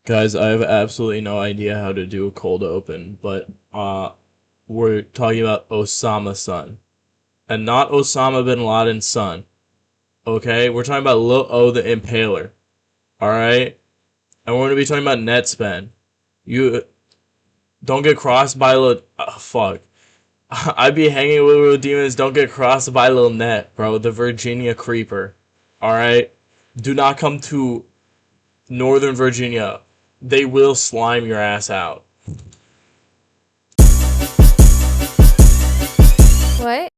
Guys, I have absolutely no idea how to do a cold open, but we're talking about Osama's son. And not Osama bin Laden's son. Okay? We're talking about Lil O the Impaler. Alright? And we're gonna be talking about Netspend. You don't get crossed by Lil fuck. I be hanging with Lil Demons, don't get crossed by Lil Net, bro. The Virginia Creeper. Alright? Do not come to Northern Virginia. They will slime your ass out. What?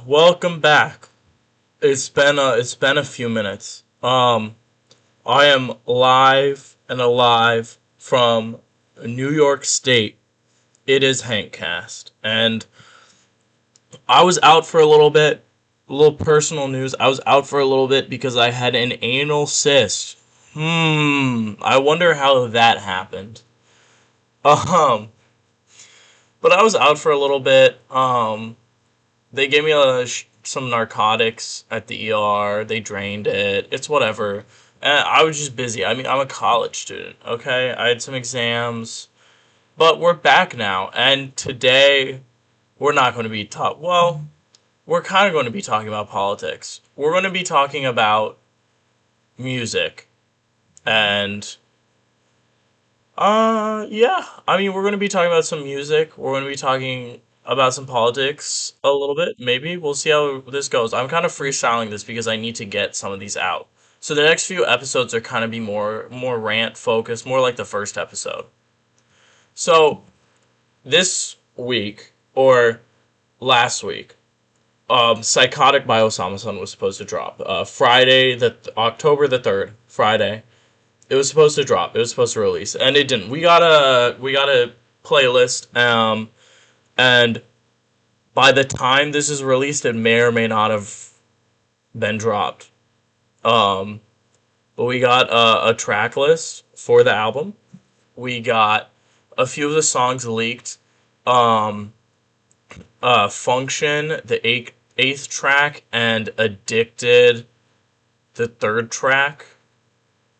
Welcome back. It's been a few minutes. I am live and alive from New York State. It is HANKcast, and I was out for a little bit. A little personal news. I was out for a little bit because I had an anal cyst. I wonder how that happened. Um, but I was out for a little bit. They gave me some narcotics at the ER. They drained it. It's whatever. And I was just busy. I mean, I'm a college student, okay? I had some exams. But we're back now. And today, we're not going to be well, we're kind of going to be talking about politics. We're going to be talking about music. And, yeah. I mean, we're going to be talking about some music. We're going to be talking about some politics a little bit, maybe. We'll see how this goes. I'm kind of freestyling this because I need to get some of these out. So the next few episodes are kind of be more rant focused, more like the first episode. So this week or last week, Psychotic by Osama Sun was supposed to drop. Friday, October the 3rd, Friday. It was supposed to drop. It was supposed to release, and it didn't. We got a playlist. And by the time this is released, it may or may not have been dropped. But we got a track list for the album. We got a few of the songs leaked. Function, the eighth track, and Addicted, the third track.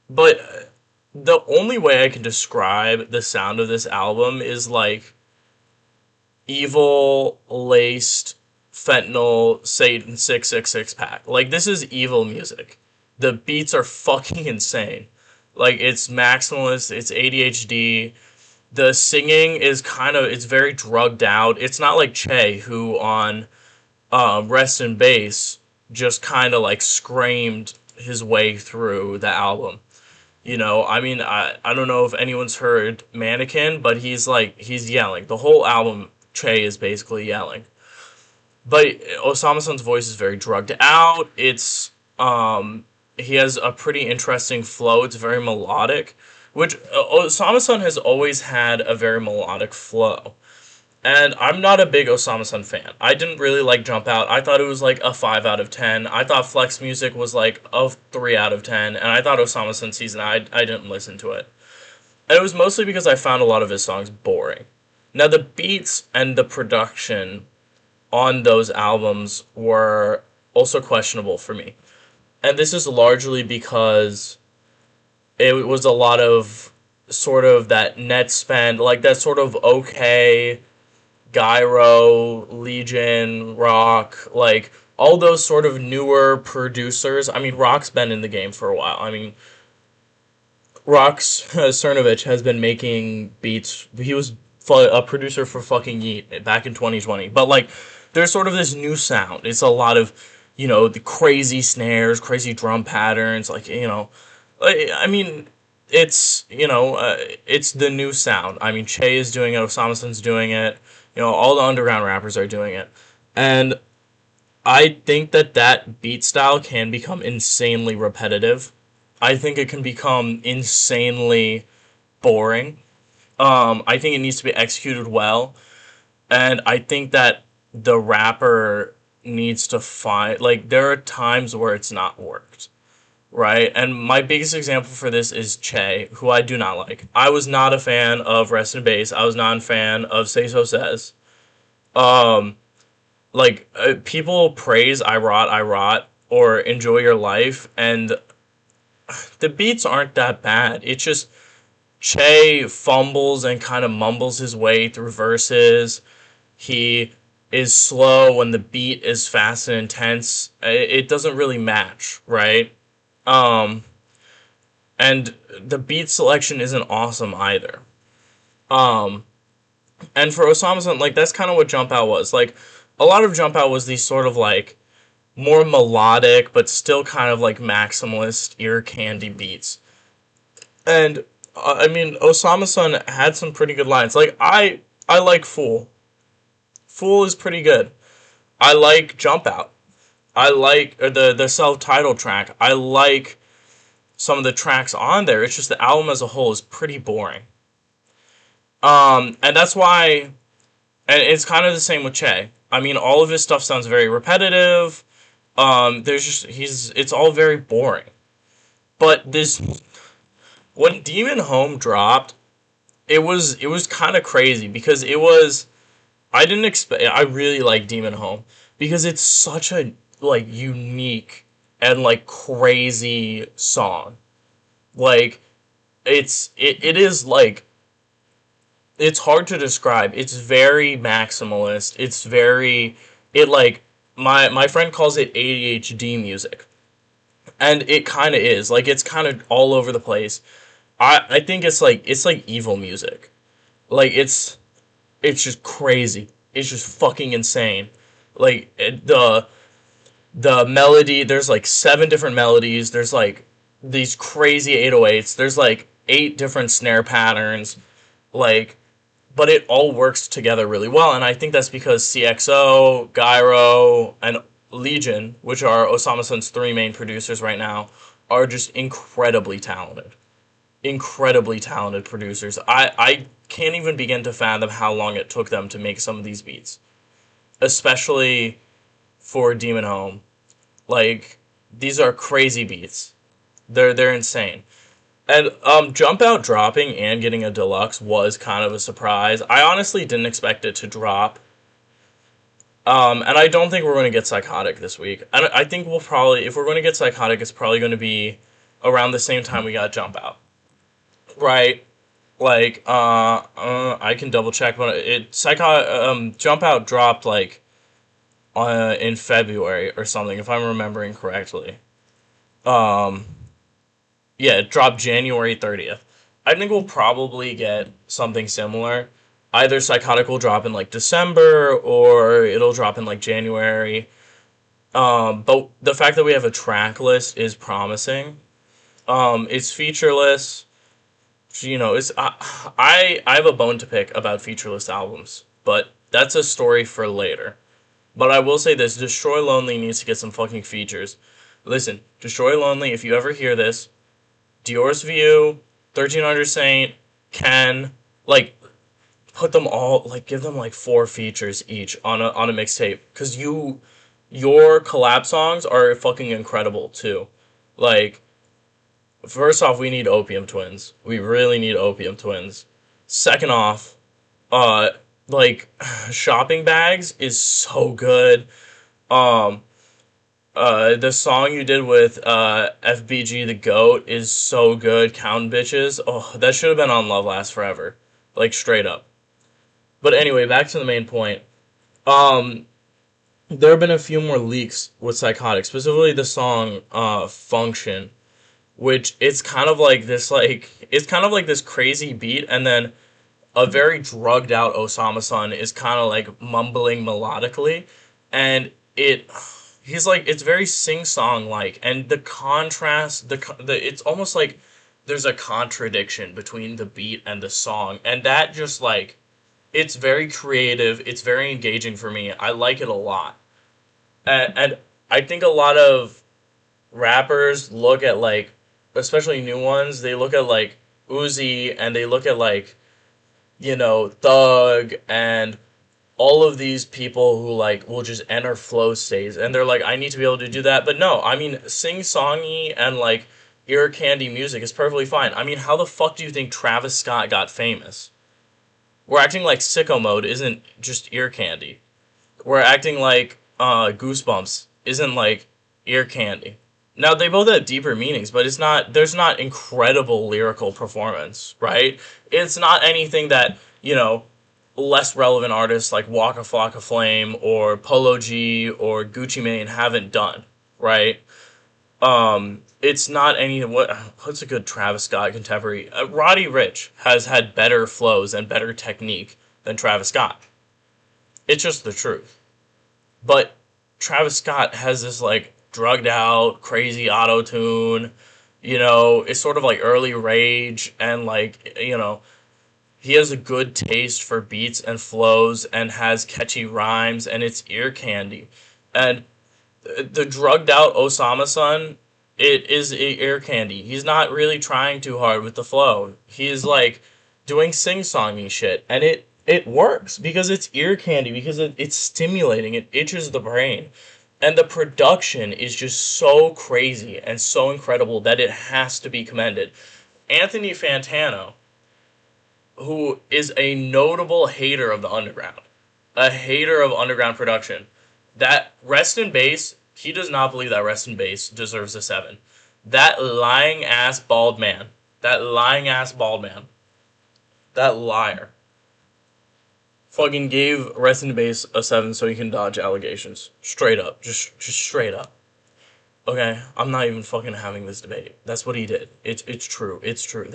But the only way I can describe the sound of this album is like evil laced fentanyl Satan 666 pack. Like, this is evil music. The beats are fucking insane. Like, it's maximalist, it's ADHD. The singing is it's very drugged out. It's not like Che, who on Rest in Bass just kind of like screamed his way through the album. You know, I mean, I don't know if anyone's heard Mannequin, but he's yelling. The whole album, Che is basically yelling. But Osama Sun's voice is very drugged out. It's, he has a pretty interesting flow. It's very melodic, which Osama Sun has always had a very melodic flow. And I'm not a big Osama Sun fan. I didn't really like Jump Out. I thought it was like a 5 out of 10. I thought Flex Music was like a 3 out of 10. And I thought Osama Sun Season, I didn't listen to it. And it was mostly because I found a lot of his songs boring. Now, the beats and the production on those albums were also questionable for me. And this is largely because it was a lot of sort of that net spend, like that sort of okay Gyro, Legion, Rock, like all those sort of newer producers. I mean, Rock's been in the game for a while. I mean, Rock's Cernovich has been making beats. He was a producer for fucking Yeet back in 2020. But like, there's sort of this new sound. It's a lot of, you know, the crazy snares, crazy drum patterns. Like, you know, I mean, it's, you know, it's the new sound. I mean, Che is doing it. Osama Sun's doing it. You know, all the underground rappers are doing it. And I think that beat style can become insanely repetitive. I think it can become insanely boring. I think it needs to be executed well, and I think that the rapper needs to find, like, there are times where it's not worked, right? And my biggest example for this is Che, who I do not like. I was not a fan of Rest in Bass. I was not a fan of Say So Says. Um, People praise I Rot, or Enjoy Your Life, and the beats aren't that bad. It's just Che fumbles and kind of mumbles his way through verses. He is slow when the beat is fast and intense. It doesn't really match, right? Um, and the beat selection isn't awesome either. Um, and for Osama, like, that's kind of what Jump Out was. Like, a lot of Jump Out was these sort of like more melodic, but still kind of like maximalist ear candy beats. And I mean, Osama Sun had some pretty good lines. Like, I like Fool. Fool is pretty good. I like Jump Out. I like the self-titled track. I like some of the tracks on there. It's just the album as a whole is pretty boring. And that's why, and it's kind of the same with Che. I mean, all of his stuff sounds very repetitive. It's all very boring. But when Demon Home dropped, it was kind of crazy because I didn't expect. I really like Demon Home because it's such a like unique and like crazy song. Like it is like it's hard to describe. It's very maximalist. It's very it like my friend calls it ADHD music. And it kind of is. Like, it's kind of all over the place. I think it's like evil music. Like, it's just crazy. It's just fucking insane. Like, the melody, there's like 7 different melodies. There's like these crazy 808s. There's like 8 different snare patterns. Like, but it all works together really well, and I think that's because CXO, Gyro, and Legion, which are Osama Sun's 3 main producers right now, are just incredibly talented. Incredibly talented producers. I can't even begin to fathom how long it took them to make some of these beats, especially for Demon Home. Like, these are crazy beats. They're insane. And Jump Out dropping and getting a deluxe was kind of a surprise. I honestly didn't expect it to drop. And I don't think we're going to get Psychotic this week. I think we'll probably, if we're going to get Psychotic, it's probably going to be around the same time we got Jump Out. Right? Like, I can double check, but Jump Out dropped like in February or something, if I'm remembering correctly. Um, yeah, it dropped January 30th. I think we'll probably get something similar. Either Psychotic will drop in like December or it'll drop in like January. But the fact that we have a track list is promising. It's featureless. It's I have a bone to pick about featureless albums, but that's a story for later. But I will say this: Destroy Lonely needs to get some fucking features. Listen, Destroy Lonely. If you ever hear this, Dior's View, 1300 Saint, Ken, like, put them all, like, give them like 4 features each on a mixtape, because your collab songs are fucking incredible too. Like, first off, we need Opium Twins. We really need Opium Twins. Second off, uh, like, Shopping Bags is so good. Um, the song you did with FBG the Goat is so good. Countin' Bitches. Oh, that should have been on Love Lasts Forever. Like, straight up. But anyway, back to the main point. Um, there have been a few more leaks with Psychotic, specifically the song Function, which it's kind of like this crazy beat, and then a very drugged out Osama Sun is kind of like mumbling melodically, and he's like, it's very sing song like, and the contrast, it's almost like there's a contradiction between the beat and the song, and that just like, it's very creative, it's very engaging for me. I like it a lot, and I think a lot of rappers look at like especially new ones, they look at like Uzi and they look at like, Thug and all of these people who like will just enter flow states and they're like, I need to be able to do that. But no, I mean, sing-songy and like ear candy music is perfectly fine. I mean, how the fuck do you think Travis Scott got famous? We're acting like Sicko Mode isn't just ear candy. We're acting like Goosebumps isn't like ear candy. Now they both have deeper meanings, but there's not incredible lyrical performance, right? It's not anything that, less relevant artists like Waka Flocka Flame or Polo G or Gucci Mane haven't done, right? It's not any what's a good Travis Scott contemporary? Roddy Ricch has had better flows and better technique than Travis Scott. It's just the truth. But Travis Scott has this like drugged out, crazy auto tune. It's sort of like early rage and like he has a good taste for beats and flows and has catchy rhymes and it's ear candy. And the drugged out Osama son, it is ear candy. He's not really trying too hard with the flow. He's like doing sing-songy shit, and it works because it's ear candy because it's stimulating. It itches the brain, and the production is just so crazy and so incredible that it has to be commended. Anthony Fantano, who is a notable hater of the underground, a hater of underground production. That Rest in Bass, he does not believe that Rest in Bass deserves a 7. That lying ass bald man, that lying ass bald man, that liar, fucking gave Rest in Bass a 7 so he can dodge allegations. Straight up. Just straight up. Okay? I'm not even fucking having this debate. That's what he did. It's true. It's true.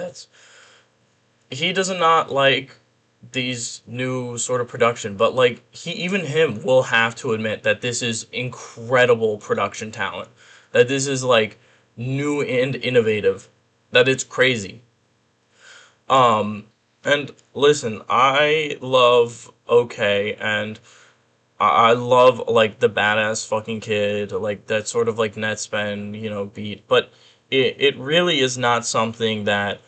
He does not like these new sort of production, but like even him will have to admit that this is incredible production talent, that this is like new and innovative, that it's crazy. And listen, I love OK, and I love like the badass fucking kid, like that sort of like Netspend, beat, but it really is not something that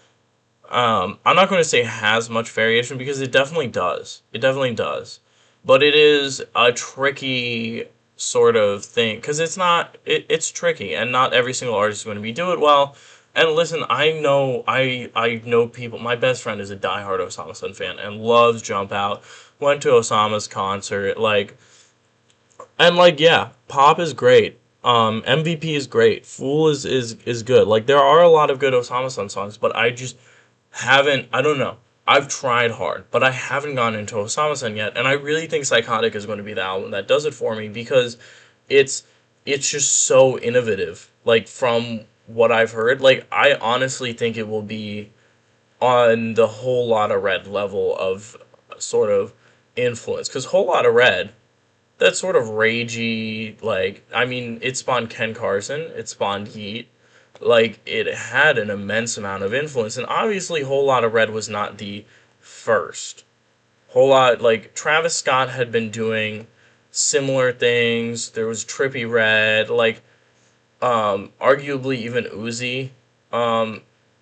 I'm not going to say has much variation because it definitely does. It definitely does. But it is a tricky sort of thing because it's tricky and not every single artist is going to do it well. And listen, I know people. My best friend is a diehard Osama Sun fan and loves Jump Out. Went to Osama's concert, yeah, Pop is great. MVP is great. Fool is good. Like there are a lot of good Osama Sun songs, but I don't know. I've tried hard, but I haven't gone into Osama-san yet, and I really think Psychotic is going to be the album that does it for me because it's just so innovative. Like from what I've heard, like I honestly think it will be on the Whole Lotta Red level of sort of influence because Whole Lotta Red, that sort of ragey, like, I mean, it spawned Ken Carson, it spawned Yeet, like, it had an immense amount of influence, and obviously Whole Lotta Red was not the first. Like, Travis Scott had been doing similar things, there was Trippie Redd, like, arguably even Uzi,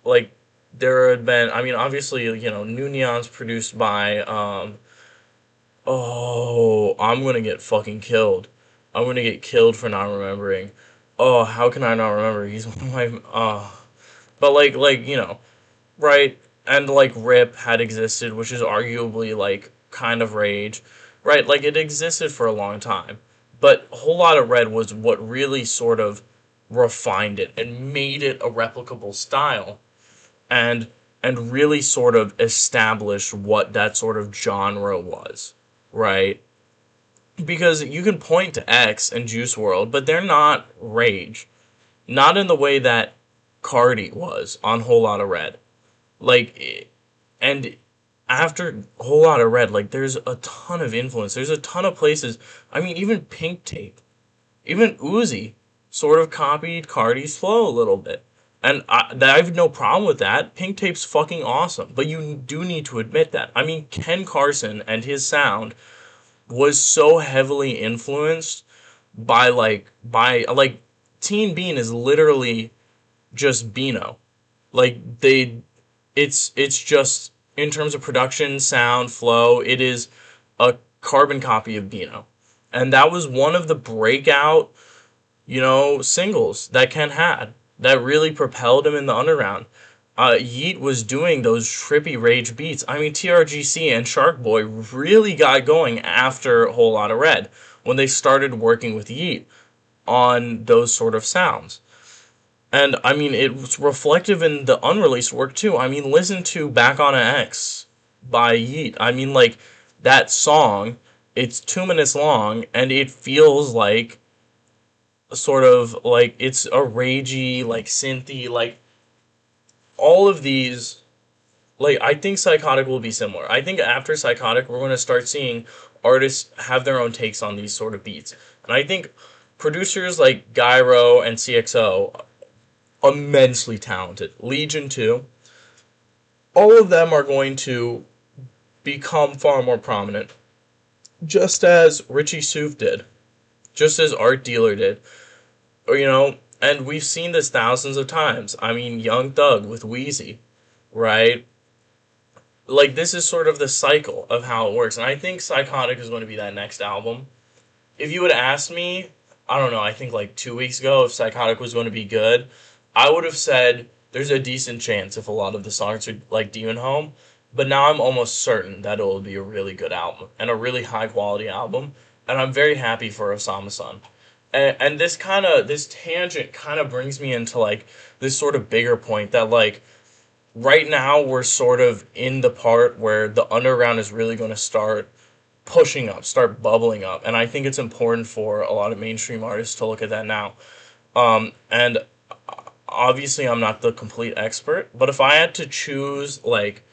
like, there had been, I mean, obviously, New Neon's produced by, oh, I'm gonna get fucking killed. I'm gonna get killed for not remembering. Oh, how can I not remember? He's one of my but right? And like Rip had existed, which is arguably like kind of rage, right? Like it existed for a long time, but Whole Lotta Red was what really sort of refined it and made it a replicable style, and really sort of established what that sort of genre was, right? Because you can point to X and Juice World, but they're not rage. Not in the way that Cardi was on Whole Lotta Red. Like, and after Whole Lotta Red, like, there's a ton of influence. There's a ton of places. I mean, even Pink Tape, even Uzi sort of copied Cardi's flow a little bit. And I have no problem with that. Pink Tape's fucking awesome. But you do need to admit that. I mean, Ken Carson and his sound was so heavily influenced by Teen Bean is literally just Beano. Like it's just in terms of production, sound, flow, it is a carbon copy of Beano. And that was one of the breakout, singles that Ken had that really propelled him in the underground. Yeet was doing those trippy rage beats. I mean, TRGC and Shark Boy really got going after Whole Lotta Red when they started working with Yeet on those sort of sounds. And I mean, it's reflective in the unreleased work too. I mean, listen to Back on an X by Yeet. I mean, like, that song, it's 2 minutes long, and it feels like sort of like it's a ragey, like synthy, like all of these. Like, I think Psychotic will be similar. I think after Psychotic, we're going to start seeing artists have their own takes on these sort of beats. And I think producers like Gyro and CXO, immensely talented. Legion too. All of them are going to become far more prominent, just as Richie Souf did, just as Art Dealer did, or and we've seen this thousands of times. I mean, Young Thug with Wheezy, right? Like, this is sort of the cycle of how it works, and I think Psychotic is going to be that next album. If you would ask me, I don't know, I think like 2 weeks ago, if Psychotic was going to be good, I would have said there's a decent chance if a lot of the songs are like Demon Home. But now I'm almost certain that it will be a really good album and a really high quality album. And I'm very happy for Osama-san. And this tangent kind of brings me into like this sort of bigger point that like right now we're sort of in the part where the underground is really going to start pushing up, start bubbling up. And I think it's important for a lot of mainstream artists to look at that now. And obviously I'm not the complete expert, but if I had to choose like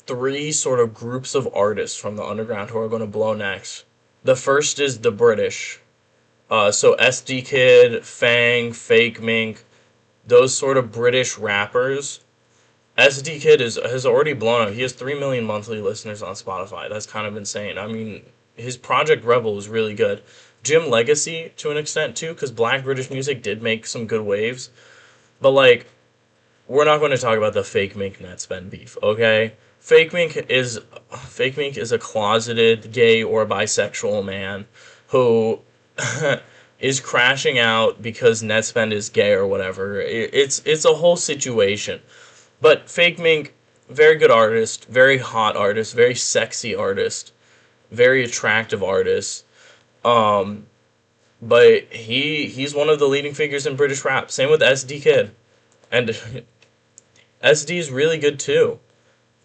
three sort of groups of artists from the underground who are going to blow next, the first is the British. So SD Kid, Fang, Fake Mink, those sort of British rappers. SD Kid has already blown up. He has 3 million monthly listeners on Spotify. That's kind of insane. I mean, his Project Rebel was really good. Jim Legacy, to an extent, too, because Black British music did make some good waves. But, like, we're not going to talk about the Fake Mink Netspend beef, okay? Fake Mink is a closeted gay or bisexual man who is crashing out because Netspend is gay or whatever. It's a whole situation. But Fake Mink, very good artist, very hot artist, very sexy artist, very attractive artist. Um, but he's one of the leading figures in British rap. Same with SD Kid, and SD is really good too.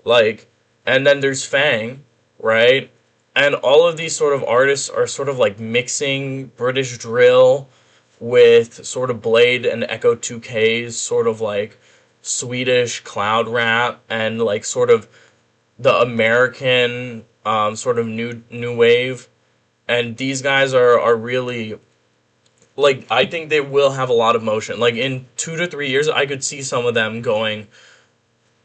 Like, and then there's Fang, right? And all of these sort of artists are sort of like mixing British drill with sort of Blade and Echo 2K's sort of like Swedish cloud rap and like sort of the American sort of new wave. And these guys are really like, I think they will have a lot of motion. Like in 2 to 3 years, I could see some of them going,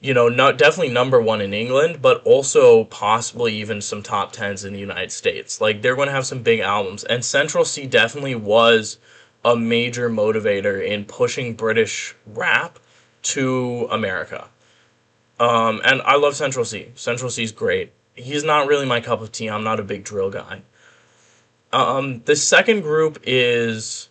not definitely number one in England, but also possibly even some top tens in the United States. Like, they're going to have some big albums, and Central C definitely was a major motivator in pushing British rap to America. And I love Central C. Central C's great. He's not really my cup of tea. I'm not a big drill guy. The second group is,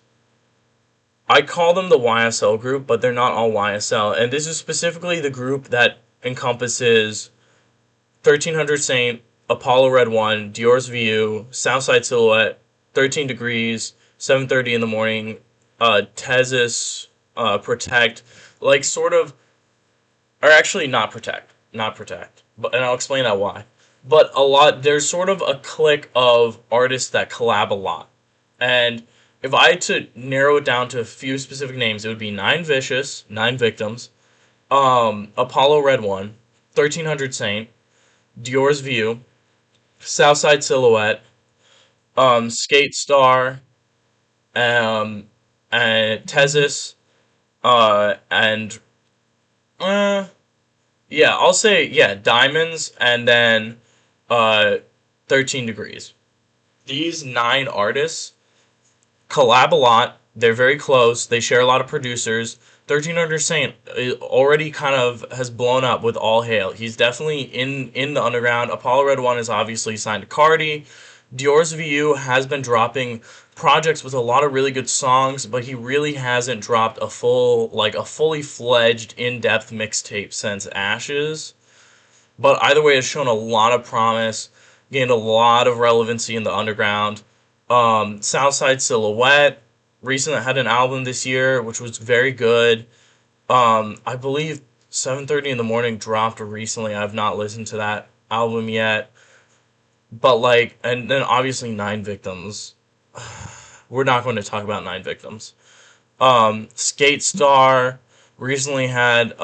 I call them the YSL group, but they're not all YSL. And this is specifically the group that encompasses 1300 Saint, Apollo Red 1, Dior's View, Southside Silhouette, 13 Degrees, 7:30 in the morning, Tezis, Protect, like sort of, or actually not Protect, but, and I'll explain that why. But there's sort of a clique of artists that collab a lot. And if I had to narrow it down to a few specific names, it would be Nine Vicious, Nine Victims, Apollo Red 1, 1300 Saint, Dior's View, Southside Silhouette, Skate Star, and Tezis, and, yeah, I'll say, yeah, Diamonds, and then, 13 Degrees. These 9 artists collab a lot. They're very close. They share a lot of producers. 1300 Saint already kind of has blown up with All Hail. He's definitely in the underground. Apollo Red 1 is obviously signed to Cardi. Dior's VU has been dropping projects with a lot of really good songs, but he really hasn't dropped a fully fledged in-depth mixtape since Ashes. But either way, has shown a lot of promise, gained a lot of relevancy in the underground. Southside Silhouette recently had an album this year, which was very good. I believe 7:30 in the morning dropped recently. I've not listened to that album yet. But like, and then obviously Nine Victims. We're not going to talk about Nine Victims. Skate Star recently had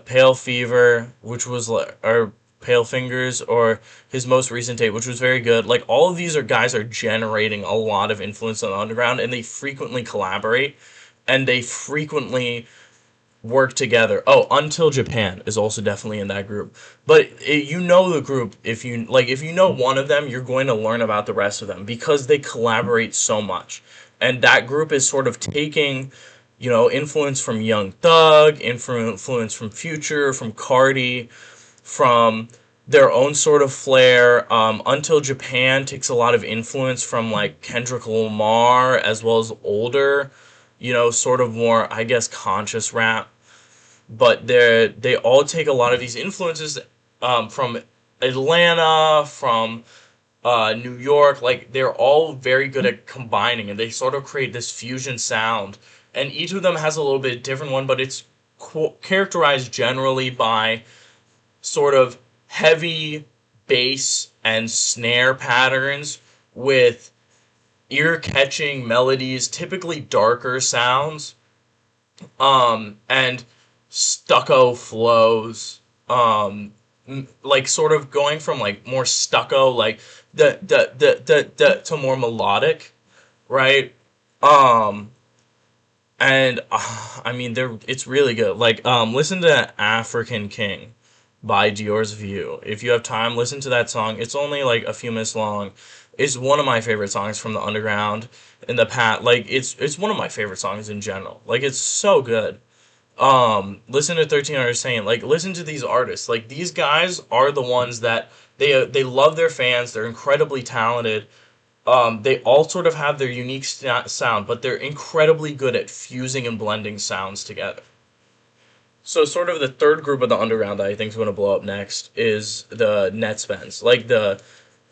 Pale Fever, which was or Pale Fingers, or his most recent tape, which was very good. Like, all of these guys are generating a lot of influence on the underground, and they frequently collaborate, and they frequently work together. Oh, Until Japan is also definitely in that group. But you know the group, if you know one of them, you're going to learn about the rest of them because they collaborate so much. And that group is sort of taking, influence from Young Thug, influence from Future, from Cardi, from their own sort of flair. Until Japan takes a lot of influence from like Kendrick Lamar as well as older, sort of more, I guess, conscious rap. But they all take a lot of these influences from Atlanta, from New York. Like, they're all very good at combining, and they sort of create this fusion sound. And each of them has a little bit different one, but it's characterized generally by sort of heavy bass and snare patterns with ear-catching melodies, typically darker sounds, and stucco flows, like sort of going from like more stucco, like to more melodic, right? Um, and I mean, it's really good. Like, listen to African King by Dior's View. If you have time, listen to that song. It's only like a few minutes long. It's one of my favorite songs from the underground in the past. Like, it's one of my favorite songs in general. Like, it's so good. Listen to 1300 Saint. Like, listen to these artists. Like, these guys are the ones that they love their fans. They're incredibly talented. They all sort of have their unique sound, but they're incredibly good at fusing and blending sounds together. So, sort of the third group of the underground that I think is going to blow up next is the Netspends, like the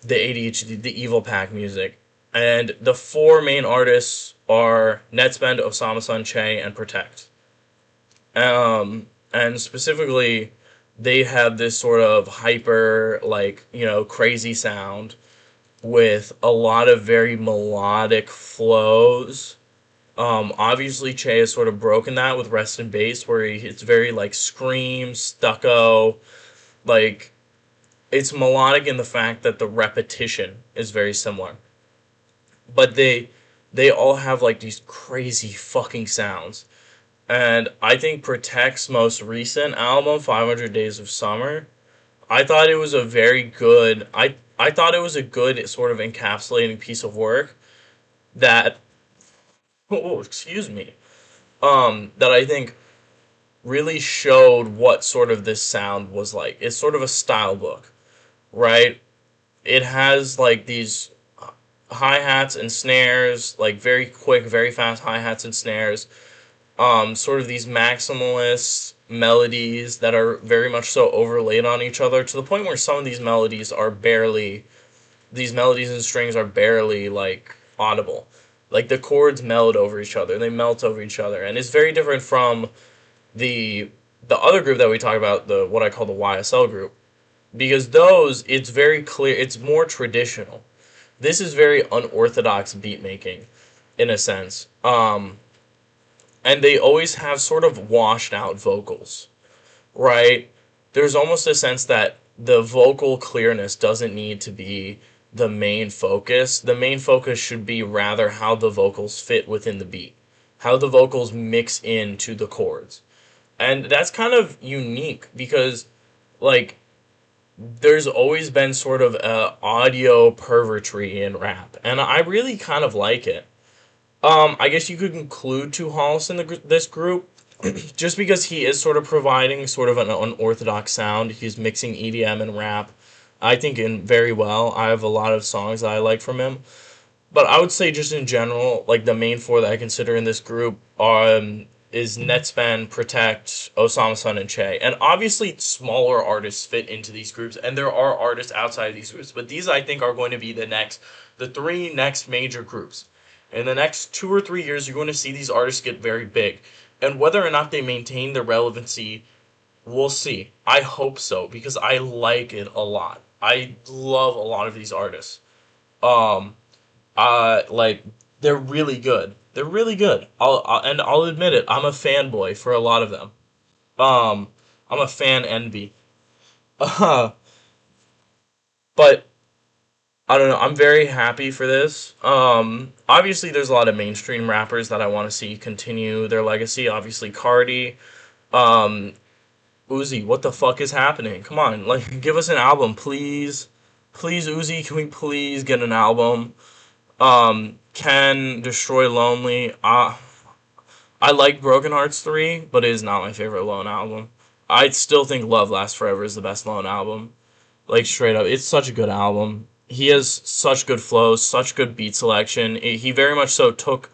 ADHD, the Evil Pack music. And the four main artists are Netspend, Osama Sun, Che, and Protect. And specifically, they have this sort of hyper, like, crazy sound with a lot of very melodic flows. Obviously, Che has sort of broken that with Rest in Bass, where it's very, like, scream, stucco, like, it's melodic in the fact that the repetition is very similar. But they all have, like, these crazy fucking sounds. And I think Protect's most recent album, 500 Days of Summer, I thought it was a very good, I thought it was a good sort of encapsulating piece of work that, oh, excuse me, that I think really showed what sort of this sound was like. It's sort of a style book, right? It has like these hi-hats and snares, like very quick, very fast hi-hats and snares, sort of these maximalist melodies that are very much so overlaid on each other to the point where some of these melodies and strings are barely like audible. Like, the chords meld over each other, they melt over each other, and it's very different from the other group that we talk about, the what I call the YSL group, because those, it's very clear, it's more traditional. This is very unorthodox beat making, in a sense. And they always have sort of washed out vocals, right? There's almost a sense that the vocal clearness doesn't need to be the main focus. The main focus should be rather how the vocals fit within the beat, how the vocals mix into the chords. And that's kind of unique because, like, there's always been sort of a audio pervertry in rap, and I really kind of like it. I guess you could include Two Hollis in this group, just because he is sort of providing sort of an unorthodox sound. He's mixing EDM and rap, I think, in very well. I have a lot of songs that I like from him. But I would say just in general, like the main four that I consider in this group is Netspan, Protect, Osama Sun, and Che. And obviously smaller artists fit into these groups, and there are artists outside of these groups. But these I think are going to be the three next major groups. In the next 2 or 3 years, you're going to see these artists get very big. And whether or not they maintain their relevancy, we'll see. I hope so, because I like it a lot. I love a lot of these artists. Um, like they're really good. They're really good. I'll admit it. I'm a fanboy for a lot of them. Um, I'm a fan envy. Uh, but I don't know. I'm very happy for this. Obviously there's a lot of mainstream rappers that I want to see continue their legacy. Obviously Cardi, um, Uzi. What the fuck is happening? Come on, like give us an album, please. Please, Uzi, can we please get an album? Can Destroy Lonely. I like Broken Hearts 3, but it is not my favorite Lone album. I still think Love Lasts Forever is the best Lone album. Like, straight up. It's such a good album. He has such good flows, such good beat selection. He very much so took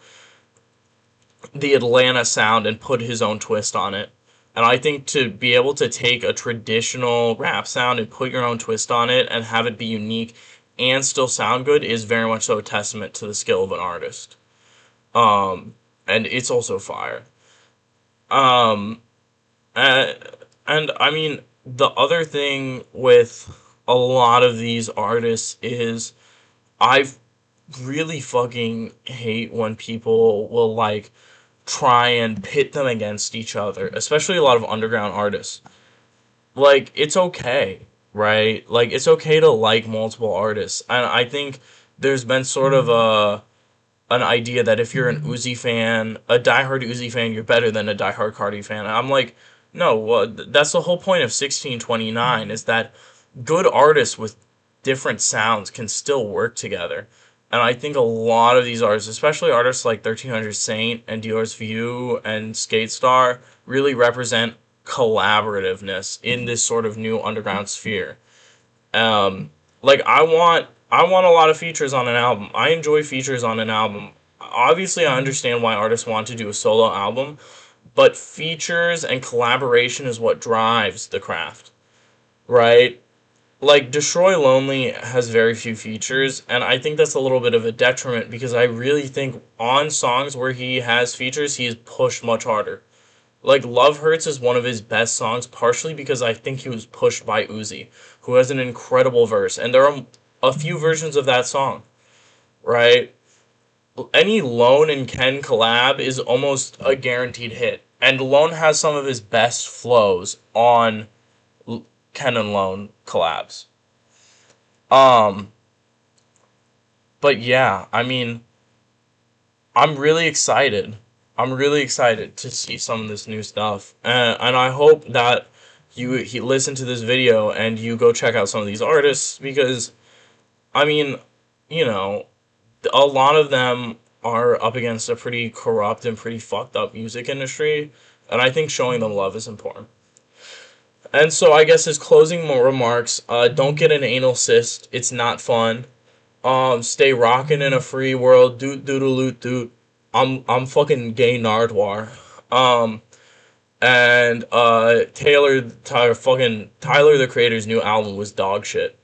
the Atlanta sound and put his own twist on it. And I think to be able to take a traditional rap sound and put your own twist on it and have it be unique and still sound good is very much so a testament to the skill of an artist. Um, and it's also fire. Um, and, and I mean, the other thing with a lot of these artists is I really fucking hate when people will like try and pit them against each other, especially a lot of underground artists. Like, it's okay, right? Like, it's okay to like multiple artists. And I think there's been sort of an idea that if you're an Uzi fan, a diehard Uzi fan, you're better than a diehard Cardi fan. And I'm like, no, well, that's the whole point of 1629 is that good artists with different sounds can still work together. And I think a lot of these artists, especially artists like 1300 Saint and Dior's View and Skate Star, really represent collaborativeness in this sort of new underground sphere. Um, like I want a lot of features on an album. I enjoy features on an album. Obviously, I understand why artists want to do a solo album, but features and collaboration is what drives the craft, right? Like Destroy Lonely has very few features, and I think that's a little bit of a detriment because I really think on songs where he has features, he is pushed much harder. Like Love Hurts is one of his best songs, partially because I think he was pushed by Uzi, who has an incredible verse, and there are a few versions of that song, right? Any Lone and Ken collab is almost a guaranteed hit, and Lone has some of his best flows on Ken and Lone collabs. Um, but yeah, I mean, I'm really excited. I'm really excited to see some of this new stuff, and I hope that he listen to this video and you go check out some of these artists because I mean, you know, a lot of them are up against a pretty corrupt and pretty fucked up music industry, and I think showing them love is important. And so I guess his closing remarks: don't get an anal cyst. It's not fun. Stay rocking in a free world. Doot doodaloot doot. I'm fucking gay Nardwar. Um, and Tyler the Creator's new album was dog shit.